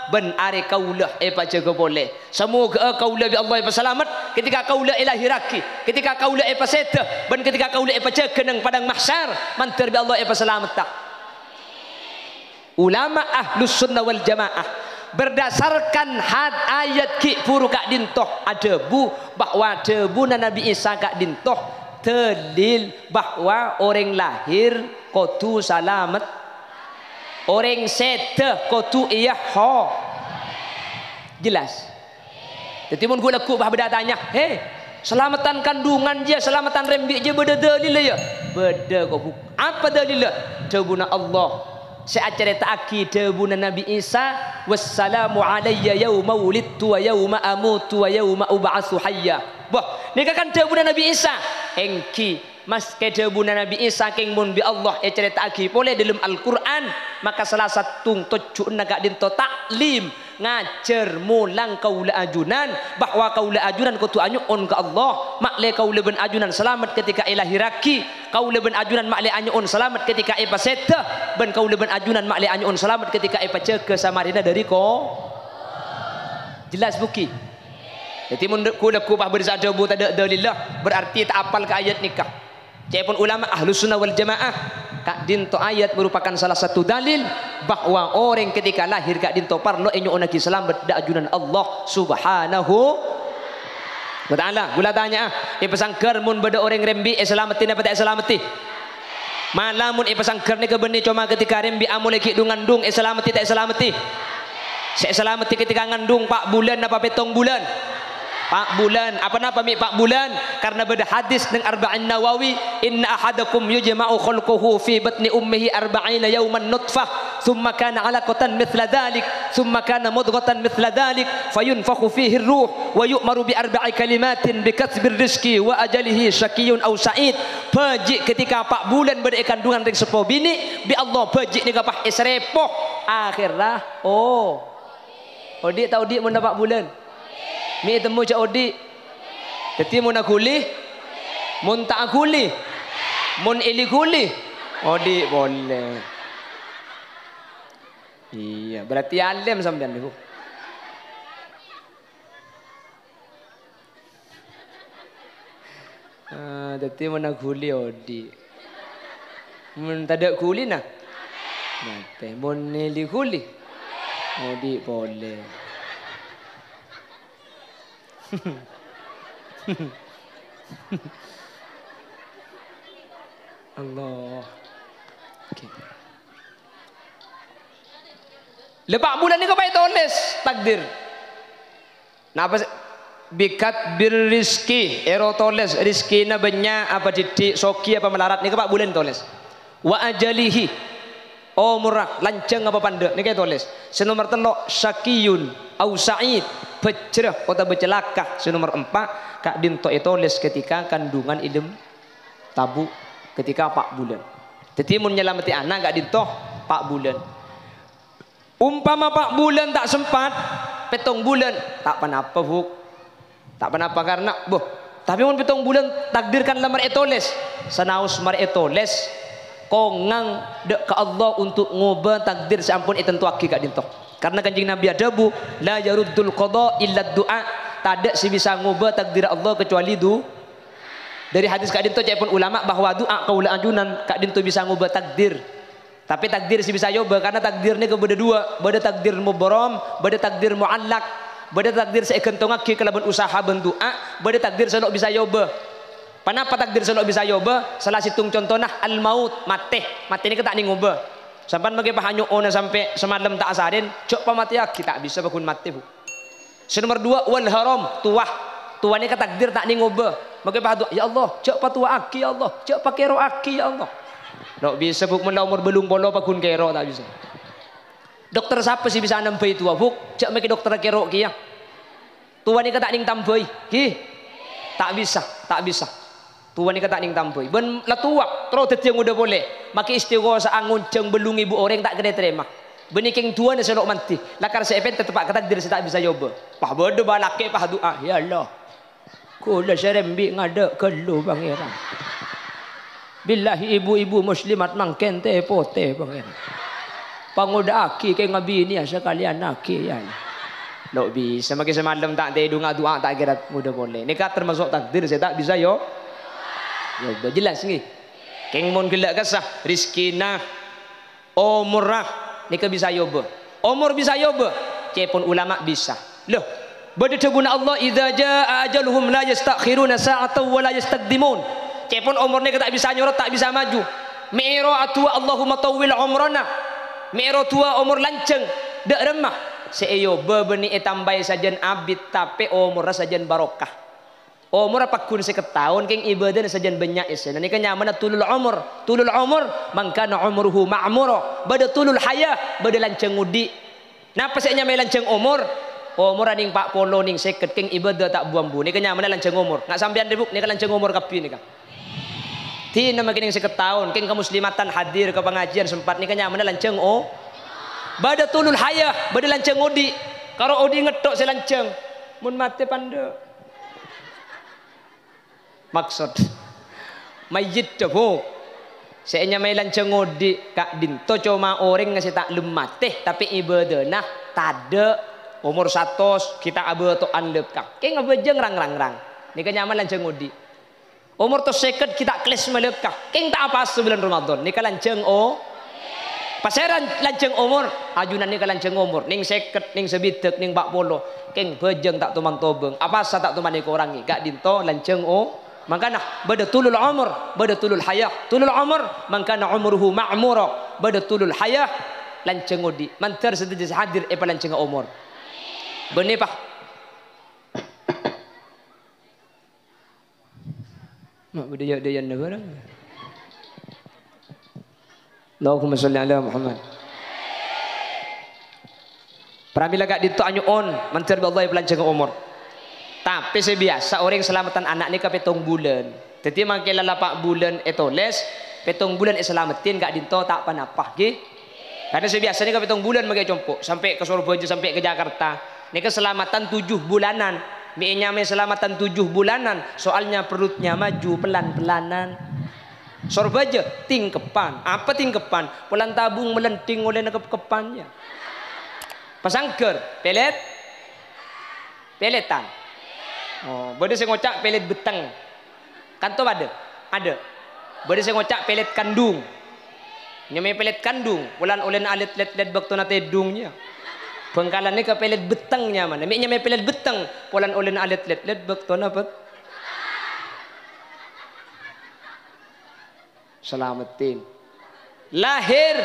ben are kaulah pajaga boleh semoga kaulah bi Allah selamat ketika kaulah ilahiraki ketika kaulah paseta ben ketika kaulah pajaga nang padang mahsyar mantar bi Allah selamat tak ulama ahlus sunnah wal jamaah berdasarkan had ayat ki puru kak dintoh adebu bahwa debu Nabi Isa kak dintoh dalil bahwa orang lahir kotu selamat orang sete kotu iya ho jelas jadi mun gua laku bah beda tanya selamatan kandungan dia selamatan rembik dia beda dalil ya beda kok apa dalil debuna Allah saya cerita aki debuna Nabi Isa wassalamu alayya yauma wulidtu wa yauma amutu wa yauma ub'atsu hayya bah ni kan debuna Nabi Isa engki mas kedebuna Nabi Isa king mun bi Allah cerita agi boleh dalam Al-Qur'an maka salah satu tujuan gak dinto taklim ngajar mulang kaula ajunan bahwa kaula ajunan kudu anyuun ke Allah makle kaula ben ajunan selamat ketika ilahi raki kaula ben ajunan makle anyuun selamat ketika ipa seta ben kaula ben ajunan makle anyuun selamat ketika ipa cege samarina dari ko jelas buki jadi mun kula kubah bersada bu tada dalillah berarti tak apal ke ayat nikah cepun ulama ahlus sunnah wal jamaah kak dinto ayat merupakan salah satu dalil bahwa orang ketika lahir kak dinto parlo enyo onaki selamat da ajunan Allah subhanahu wa ta'ala. Gula tanya ipasangker mun beda orang rembi selamat apa tak selamati malamun ipasangker ni kebeni cuma ketika rembi amule ki ngandung selamati tak selamati saya selamati ketika ngandung 4 bulan apa petong bulan 4 bulan apa napa mi 4 bulan karena beda hadis dengan Arba'in Nawawi inna ahadakum yujma'u khalquhu fi batni ummihi 40 yawman nutfah thumma kana 'alaqatan mithla dhalik thumma kana mudghatan mithla dhalik fayunfakhu fihi ar-ruh wa yu'maru bi 4 kalimatin bi katsbir rizqi wa ajalihi syaqiyyun aw sa'id baji ketika 4 bulan beda kandungan ring sepo bini bi Allah baji ni kapah isrepoh akhirlah odi tau di mun 4 bulan mi temu cak odi jadi mun akuli mun tak akuli mun ili kuli odi boleh iya berarti alim sampean niku jadi mun akuli odi mun tak ada kuli nah mate mun ili kuli odi boleh Allah. Okay. Lepas bulan ni kau baik tulis takdir. Napa bikat bir rizki ero tulis rizki na banyak apa didik soki apa melarat ni kau bulan tulis. Wa ajalihi murah lanceng apa pandek ni kau tulis. Senomor telok syakiyun au sa'id becerah atau becelaka senomor 4 kak dinto tulis ketika kandungan idem tabu ketika 4 bulan jadi mun nyelamati anak kak dinto 4 bulan umpama 4 bulan tak sempat petong bulan tak panapa buk tak panapa karena tapi mun petong bulan takdirkan lamar tulis sanaus mar tulis kongang dek ke Allah untuk ngubah takdir seampun itentuaki kak dinto karena kanjeng Nabi adabu la yaruddul qada illa du'a tak ada si bisa ngubah takdir Allah kecuali dari hadis kak dinto cepun ulama bahwa doa kaula ajunan kak dinto bisa ngubah takdir tapi takdir si bisa yoba karena takdirnya kebeda dua beda takdir mubaram beda takdir muallak beda takdir seekentongaki kelaban usaha bendoa beda takdir selok bisa yoba kenapa takdir selok bisa yoba salah situng contohnya al maut mati ini ketak ni ngubah sampai bagi pahanyo ona sampai semalam tak asarin cok pamati kita bisa bakun mati bu nomor 2 wal haram tuah ni takdir tak ni ngubah bagi pahadu ya Allah cok patua aki ya Allah cok pakero aki ya Allah tak bisa bu mula umur belum bolo bakun kero tak bisa dokter siapa sih bisa nampai tua bu cok maki dokter kero kia tua ni tak ning tambai ki tak bisa tuan ni kata ning tampoi ben la tua terus tetiang udah boleh maki istiwa sa angun ceng belung ibu orang tak kena terima beniking tua ni selok mati lakar sepen tetep ketakdir tak bisa yoba pah bodo balake pah doa ya Allah kula serembi ngada kelu pangeran billahi ibu-ibu muslimat mangkente pote pangeran pangoda aki kay ngabini asa kalian aki ya lo bisa maki semalam tak tedu doa tak kira mudah boleh ni termasuk takdir saya tak bisa yo ya udah jelas nih keng mon gelak kasah rizkina umurah nika bisa yoba umur bisa yoba cepun ulama bisa loh bade tebuna Allah idza jaa ajaluhum la yastakhiruna sa'atan wa la yastaqdimun cepun umur nika tak bisa nyorot tak bisa maju mi'ro atua Allahumma tawwil umrana mi'ro tua umur lanceng dak remah seyoba beni tambah sajan abid tapi umur sajan barokah umur apa kun seketahun keng ibadah sajan banyak isen ini kan nyaman tulul umur mangkana umruhu ma'muro bada tulul haya bada lanceng udi napa saya nyamai lanceng umur aning pak polo ning seket keng ibadah tak buang bu ini kan nyaman lanceng umur nggak sampean debuk ini kan lanceng umur kapi ini kan Tina makin yang seketahun, keng kemuslimatan hadir ke pengajian sempat ni kanya mana lanceng bada tulul hayah, bada lanceng odi. Kalau odi ngetok saya lanceng, mun mati panda. Maksud mayit tu, saya nyamai lanceng odi kak dinto cuma orang ngasih tak lemah teh, tapi ibadah nah tade. Umur 100 kita abe to andep kak. Keng ngabejeng rang. Ni kenyaman lanceng odi. Umur to seket kita kles melep kak. Keng tak apa sebulan Ramadan. Ni lanceng pasaran lanceng umur. Ajunan ni lanceng umur. Ning seket, ning sebitek, ning 40. Keng bejeng tak tumang tobeng. Apa sa tak tumani ko orangi. Kak dinto lanceng Makana bada tulul umur, bada tulul hayah. Tulul umur mangkana umruhu ma'mura. Bada tulul hayah lanceng odi. Mantar sedih hadir pa lanceng umur. Benih pak. Mak budaya negara. Allahumma sholli ala Muhammad. Pramila gak dito anyo on, mantir Allah pelanceng umur. Tapi sebiasa orang selamatan anak ni ke 7 bulan. Jadi mangkila 8 bulan les 7 bulan selamatin gak dito tak panapah ge. Karena sebiasa ni ke 7 bulan magai compok sampai ke Surabaya sampai ke Jakarta. Ini keselamatan 7 bulanan. Mienya selamatan 7 bulanan. Soalnya perutnya maju pelan-pelanan. Sorbaja tingkepan. Apa tingkepan? Pulang tabung melenting oleh nekep-kepannya. Pasangker, peletan. Oh, bade saya ngocak pelet beteng. Kanto ada? Ada. Bade saya ngocak pelet kandung. Nyamai pelet kandung. Pulang oleh alit-let baktona tedungnya. Bengkalan ni ke pelet betengnya mana? Miknya me pelet beteng, polan olen alet let bekton apa? Selamatin. Lahir,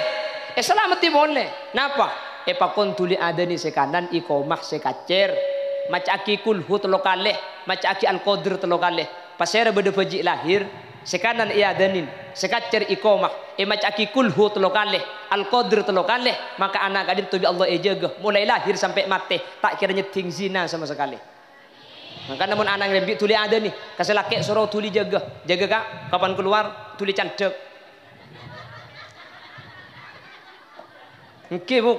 selamatin boleh. Napa? Pakon tuli ada ni sekanan ikomah sekacer. Mac aki kulhu telokaleh, mac aki al-qadr telokaleh. Pasera bede faji lahir, sekanan ia danin, sekacer ikomah. Mac aki kulhu telokaleh. Al-Qadr telokaleh, maka anak kadin tu bi Allah jaga mulai lahir sampai mati tak kira nyeting zina sama sekali. Maka namun anak lebih tuli ada nih kasih laki suruh tuli jaga kak kapan keluar tuli cantik. Oke bu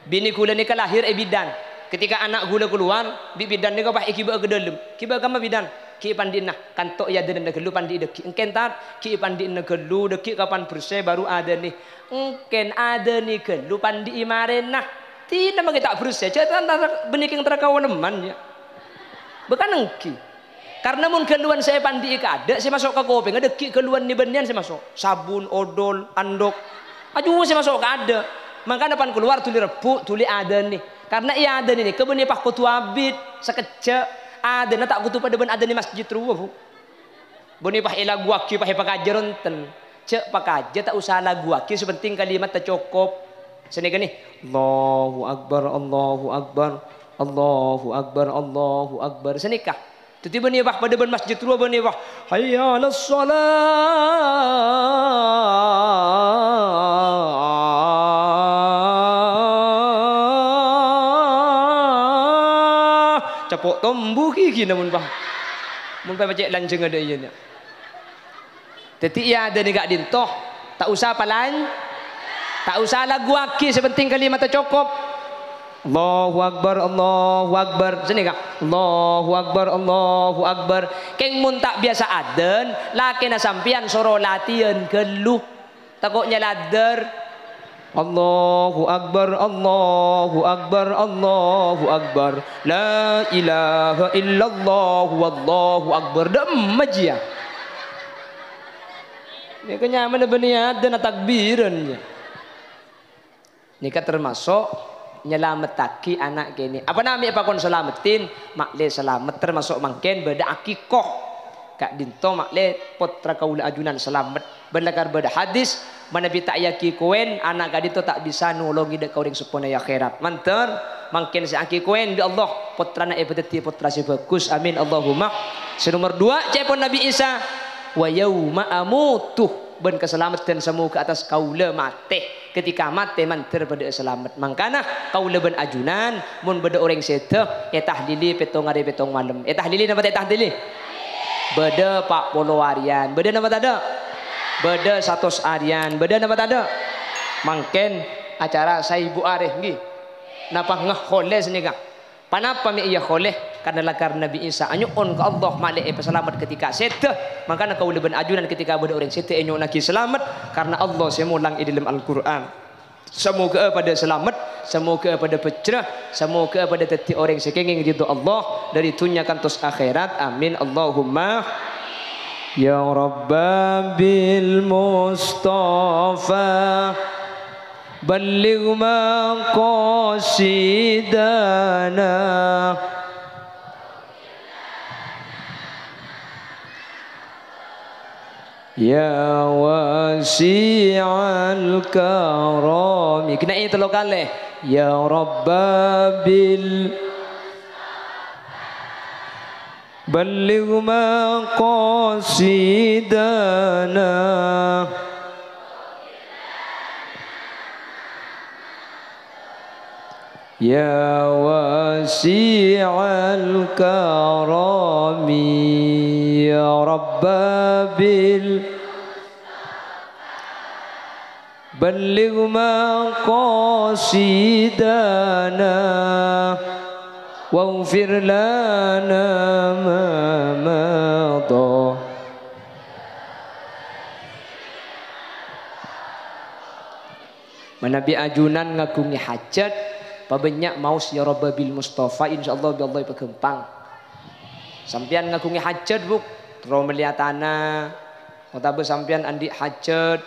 bini kula ni lahir bidan ketika anak gula keluar bidan ni kau bah ikiba ke dalam kiba kama bidan ki pandi nah kantok ya dan gelu pandi deki engkentat ki pandi na gelu deki kapan bersih baru ada nih engken ada nih gelu pandi imaren nah tidak mungkin tak bersih cetan beniking terkawaneman ya bukan engki karena mun geluan saya pandi ada saya masuk ke kopeng deki geluan ni benian saya masuk sabun odol andok aduh saya masuk ke ada maka depan keluar tuli rebu tuli ada nih karena ia ada nih kebeni pak kutu abid sekejap ada na tak kutu pada ben ada di masjid ruwa bu. Boni pah ila guaki pah pakajeron ten. Cek pakaje tak usah la guaki sepenting kalimat tak cukup. Sini gini. Allahu akbar Allahu akbar Allahu akbar Allahu akbar. Senikah. Tuti beni pah pada ben masjid ruwa beni pah. Hayya 'alas shalah. Capok tombu gigi namun bang mun baca lanjeng ada ianya jadi ia ada ni gak dintoh tak usah palan tak usah lagu aki sepenting kalimat cukup Allahu akbar Allahu akbar sini kak Allahu akbar keng mun tak biasa aden laki na sampian soro latihan geluh takutnya ladar Allahu akbar Allahu akbar Allahu akbar la ilaha illallah wallahu akbar dem aja ini kenyaman benih ada takbirannya ini kan termasuk nyelametaki anak kini apa namanya apa kon selamatin makle selamat termasuk mangken beda akikoh kak dinto makle potra kaula ajunan selamat berlakar beda hadis mana tak yaki koen anak gadito tak bisa nolongi dek kau ring supona ya akhirat manter mungkin si aki koen di Allah putrana ebeteti putra si bagus amin Allahumma nomor 2 cepon Nabi Isa wa yauma amutu ben keselamatan semu ke atas kaula mate ketika mate manter pada selamat mangkana kaula ben ajunan mun beda orang sedeh tahlili petong hari malam tahlili napa tahlili beda 40 harian beda napa ada Beda 100 harian. Beda nama tak ada. Mungkin acara saya Ibu Arif nggih. Napa ngah kholeh sini kah? Panapa mi iya kholeh? Karena Nabi Isa anyuun ke Allah malik selamat ketika seteh. Makanya kau lebih ajunan ketika ada orang seteh enyo lagi selamat karena Allah semulang di dalam Al-Qur'an. Semoga pada selamat, semoga pada pecah, semoga pada teti orang sekenging ridho Allah dari dunia kantos akhirat. Amin Allahumma. Ya Rabbil Mustafa balligh maqasidana ya wasi'al karami. Kena ini telur kali. Ya Rabbil balligh maqasidana ya wasi'al karami ya Rabbil balligh maqasidana waghfir lana ma madha. Manabi ajunan ngagungi hajat pabanyak maus ya Rabbil Mustafa insyaallah bi Allah pegempang. Sampean ngagungi hajat buk tro melihat tanah. Otabe sampean andi hajat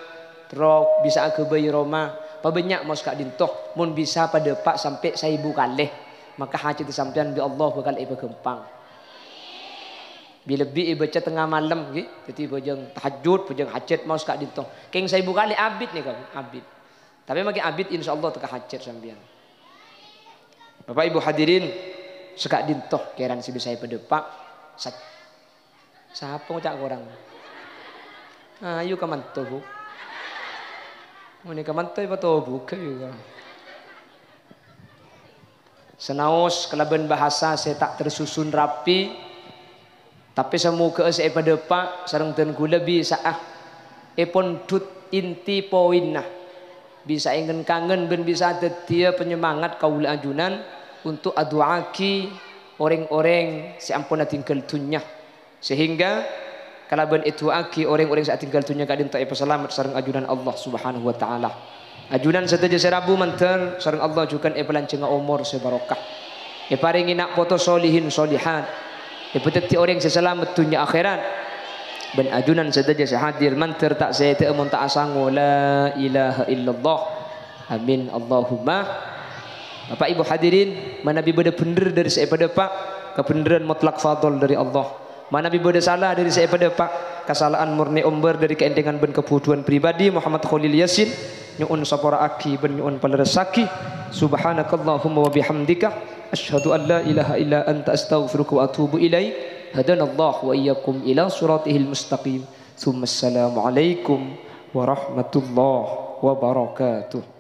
tro bisa ke bayi Roma. Pabanyak maus kak dintoh mun bisa pada pak sampai 1000 kali. Maka hajat sampean bi Allah bakal pegempang. Bila bi baca tengah malam nggih, dadi bojong tahajud, bojong hajat maus kak dintoh. Keng 1000 kali abid nih kamu, abid. Tapi makin abid insyaallah teka hajat sampean. Bapak Ibu hadirin sekak dintoh keran si bisa pada pak. Siapa ngucap orang? Ayo ke mantu bu. Ini ke mantu apa tuh buka juga. Senaus kelaban bahasa saya tak tersusun rapi. Tapi semoga saya pada pak sareng ten gula bisa epon tut inti poinna. Bisa ingin kangen ben bisa tetia penyemangat kaula ajunan untuk aduaki orang-orang seampun tinggal dunia sehingga kalaban itu aki orang-orang saat tinggal dunia kadin tak selamat sareng ajunan Allah Subhanahu wa taala. Ajunan seteja serabu manter sareng Allah juga pelancenga umur sebarokah. Paringi nak foto solihin solihat. Peteti orang seselamat dunia akhirat. Ben ajunan seteja sehadir manter tak saya tak amun tak asangu la ilaha illallah. Amin Allahumma. Bapak Ibu hadirin, mana bi beda bener dari saya pada pak kebenaran mutlak fadl dari Allah. Mana bi beda salah dari saya pada pak kesalahan murni umber dari keendengan ben kebutuhan pribadi Muhammad Khalil Yasin nyuun sapora aki ben nyuun paleresaki. Subhanakallahumma wa bihamdika asyhadu an la ilaha illa anta astaghfiruka wa atubu ilaik. Hadanallahu wa iyyakum ila siratihil mustaqim. Tsumma assalamu alaikum warahmatullahi wabarakatuh.